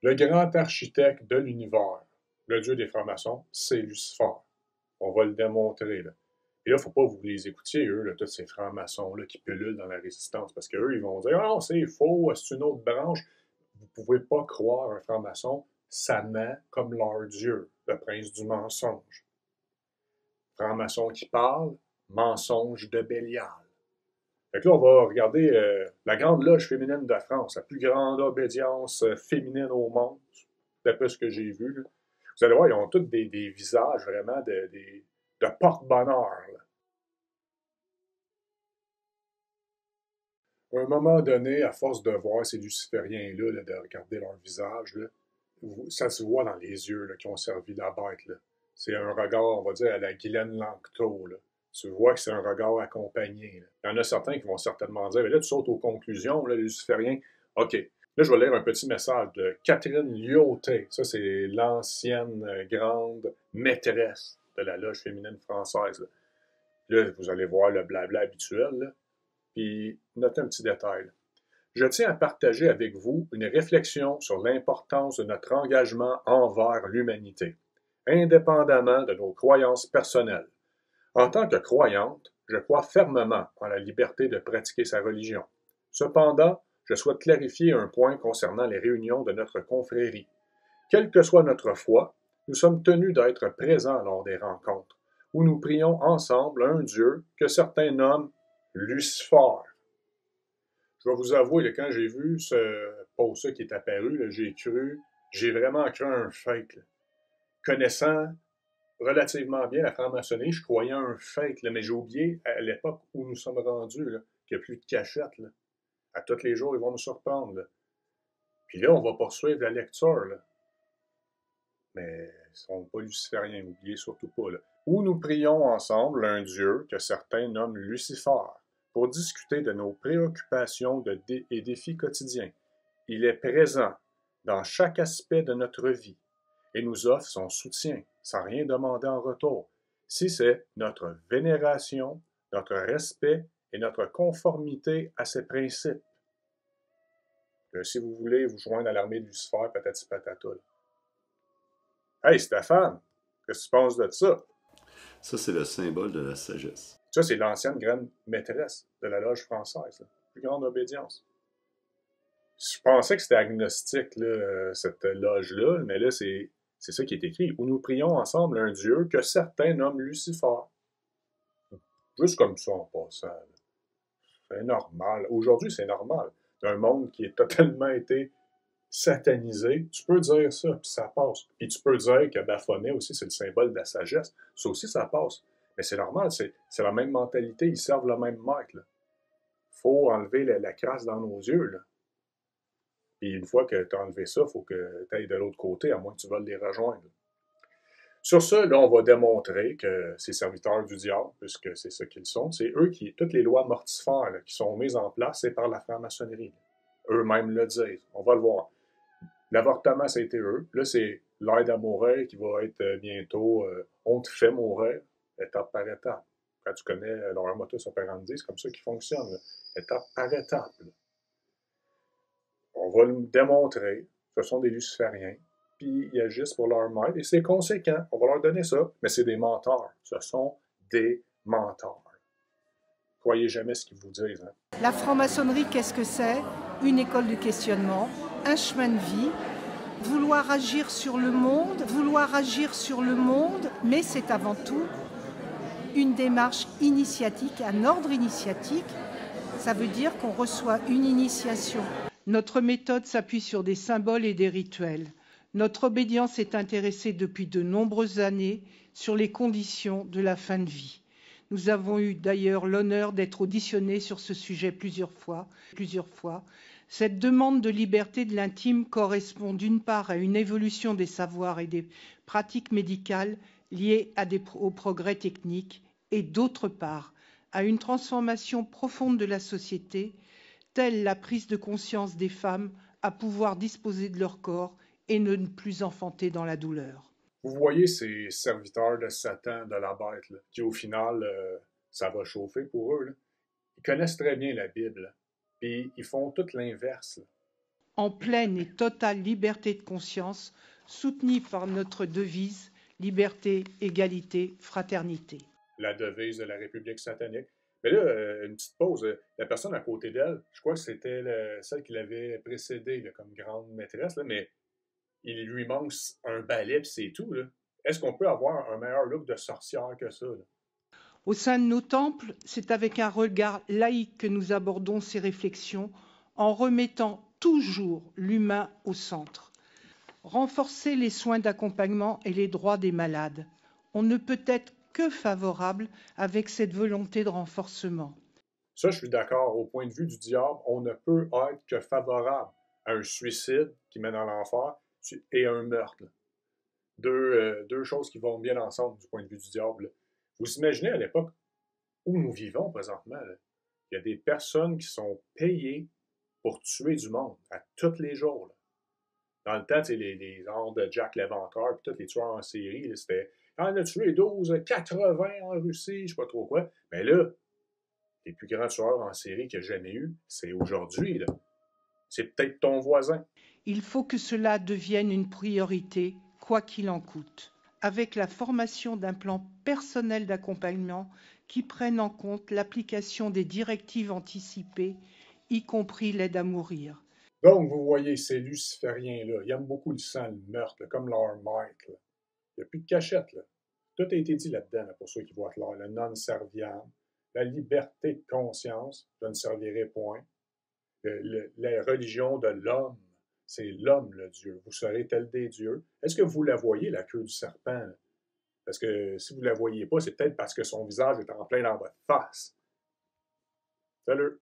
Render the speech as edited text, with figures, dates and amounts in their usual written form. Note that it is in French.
Le grand architecte de l'univers, le dieu des francs-maçons, c'est Lucifer. On va le démontrer, là. Et là, il ne faut pas que vous les écoutiez, eux, là, tous ces francs-maçons-là qui pullulent dans la résistance, parce qu'eux, ils vont dire « Ah non, c'est faux, c'est une autre branche. » Vous ne pouvez pas croire un franc-maçon, ça ment comme leur dieu, le prince du mensonge. Franc-maçon qui parle, mensonge de Bélial. Fait que là, on va regarder la Grande Loge féminine de France, la plus grande obédience féminine au monde, d'après ce que j'ai vu. Là. Vous allez voir, ils ont tous des visages vraiment de porte-bonheur. À un moment donné, à force de voir ces lucifériens-là, là, de regarder leur visage, là, ça se voit dans les yeux là, qui ont servi la bête. Là. C'est un regard, on va dire, à la Guylaine Lanctot. Là. Tu vois que c'est un regard accompagné. Là. Il y en a certains qui vont certainement dire, mais là, tu sautes aux conclusions, là, les lucifériens. OK. Là, je vais lire un petit message de Catherine Lyoté. Ça, c'est l'ancienne grande maîtresse de la loge féminine française. Là, vous allez voir le blabla habituel. Là. Puis, notez un petit détail. Je tiens à partager avec vous une réflexion sur l'importance de notre engagement envers l'humanité, indépendamment de nos croyances personnelles. En tant que croyante, je crois fermement en la liberté de pratiquer sa religion. Cependant, je souhaite clarifier un point concernant les réunions de notre confrérie. Quelle que soit notre foi, nous sommes tenus d'être présents lors des rencontres, où nous prions ensemble un Dieu que certains nomment Lucifer. Je vais vous avouer, là, quand j'ai vu ce post-là qui est apparu, là, j'ai vraiment cru un fake. Là. Connaissant relativement bien la franc-maçonnerie, je croyais un fake, là, mais j'ai oublié à l'époque où nous sommes rendus, là, qu'il n'y a plus de cachette. Là. À tous les jours, ils vont nous surprendre. Là. Puis là, on va poursuivre la lecture. Là. Mais ils ne sont pas lucifériens, n'oubliez surtout pas. Là. Où nous prions ensemble un Dieu que certains nomment Lucifer, pour discuter de nos préoccupations et défis quotidiens. Il est présent dans chaque aspect de notre vie et nous offre son soutien sans rien demander en retour. Si c'est notre vénération, notre respect et notre conformité à ses principes. Si vous voulez vous joindre à l'armée de Lucifer, patati patata. Hey Stéphane, qu'est-ce que tu penses de ça? Ça, c'est le symbole de la sagesse. Ça, c'est l'ancienne grande maîtresse de la loge française. Là. Plus grande obédience. Je pensais que c'était agnostique, là, cette loge-là, mais là, c'est ça qui est écrit. Où nous prions ensemble un Dieu que certains nomment Lucifer. Juste comme ça, en passant. C'est normal. Aujourd'hui, c'est normal. D'un monde qui est totalement été satanisé, tu peux dire ça, puis ça passe. Puis tu peux dire que Baphomet aussi, c'est le symbole de la sagesse. Ça aussi, ça passe. Mais c'est normal, c'est la même mentalité. Ils servent le même maître. Il faut enlever la crasse dans nos yeux. Là. Puis une fois que tu as enlevé ça, il faut que tu ailles de l'autre côté, à moins que tu veuilles les rejoindre. Sur ça, là, on va démontrer que ces serviteurs du diable, puisque c'est ça qu'ils sont, c'est eux qui, toutes les lois mortifères là, qui sont mises en place, c'est par la franc-maçonnerie. Eux-mêmes le disent. On va le voir. L'avortement, ça a été eux. Là, c'est l'aide à mourir qui va être bientôt on te fait mourir, étape par étape. Quand tu connais leur modus operandi, c'est comme ça qu'ils fonctionnent, là. Étape par étape. Là. On va le démontrer. Ce sont des lucifériens. Puis ils agissent pour leur maître. Et c'est conséquent. On va leur donner ça. Mais c'est des menteurs. Ce sont des menteurs. Croyez jamais ce qu'ils vous disent. Hein. La franc-maçonnerie, qu'est-ce que c'est? Une école de questionnement, un chemin de vie. Vouloir agir sur le monde, mais c'est avant tout une démarche initiatique, un ordre initiatique. Ça veut dire qu'on reçoit une initiation. Notre méthode s'appuie sur des symboles et des rituels. Notre obédience est intéressée depuis de nombreuses années sur les conditions de la fin de vie. Nous avons eu d'ailleurs l'honneur d'être auditionnés sur ce sujet plusieurs fois. Cette demande de liberté de l'intime correspond d'une part à une évolution des savoirs et des pratiques médicales liées au progrès technique et d'autre part à une transformation profonde de la société, telle la prise de conscience des femmes à pouvoir disposer de leur corps et ne plus enfanter dans la douleur. Vous voyez ces serviteurs de Satan, de la bête, là, qui au final, ça va chauffer pour eux. Là. Ils connaissent très bien la Bible. Puis ils font tout l'inverse. Là. en pleine et totale liberté de conscience, soutenue par notre devise « Liberté, égalité, fraternité ». La devise de la République satanique. Mais là, une petite pause. La personne à côté d'elle, je crois que c'était celle qui l'avait précédée là, comme grande maîtresse, là, mais il lui manque un balai puis c'est tout. Est-ce qu'on peut avoir un meilleur look de sorcière que ça? Là? Au sein de nos temples, c'est avec un regard laïque que nous abordons ces réflexions en remettant toujours l'humain au centre. Renforcer les soins d'accompagnement et les droits des malades. On ne peut être que favorable avec cette volonté de renforcement. Ça, je suis d'accord. Au point de vue du diable, on ne peut être que favorable à un suicide qui mène à l'enfer et à un meurtre. Deux choses qui vont bien ensemble du point de vue du diable. Vous imaginez à l'époque où nous vivons présentement, là, il y a des personnes qui sont payées pour tuer du monde à tous les jours. Là. Dans le temps, les genres de Jack l'Éventreur et tous les tueurs en série, là, c'était « On a tué 12, 80 en Russie, je sais pas trop quoi. » Mais là, les plus grands tueurs en série qu'il y a jamais eu, c'est aujourd'hui. Là. C'est peut-être ton voisin. Il faut que cela devienne une priorité, quoi qu'il en coûte, avec la formation d'un plan personnel d'accompagnement qui prenne en compte l'application des directives anticipées, y compris l'aide à mourir. Donc, vous voyez, ces lucifériens-là, ils aiment beaucoup le sang, le meurtre, là, comme leur maître. Là. Il n'y a plus de cachette. Là. Tout a été dit là-dedans, là, pour ceux qui voient clair. Le non-serviable, la liberté de conscience, je ne servirai point. La religion de l'homme, c'est l'homme le Dieu. Vous serez tel des dieux. Est-ce que vous la voyez, la queue du serpent? Là? Parce que si vous ne la voyez pas, c'est peut-être parce que son visage est en plein dans votre face. Salut!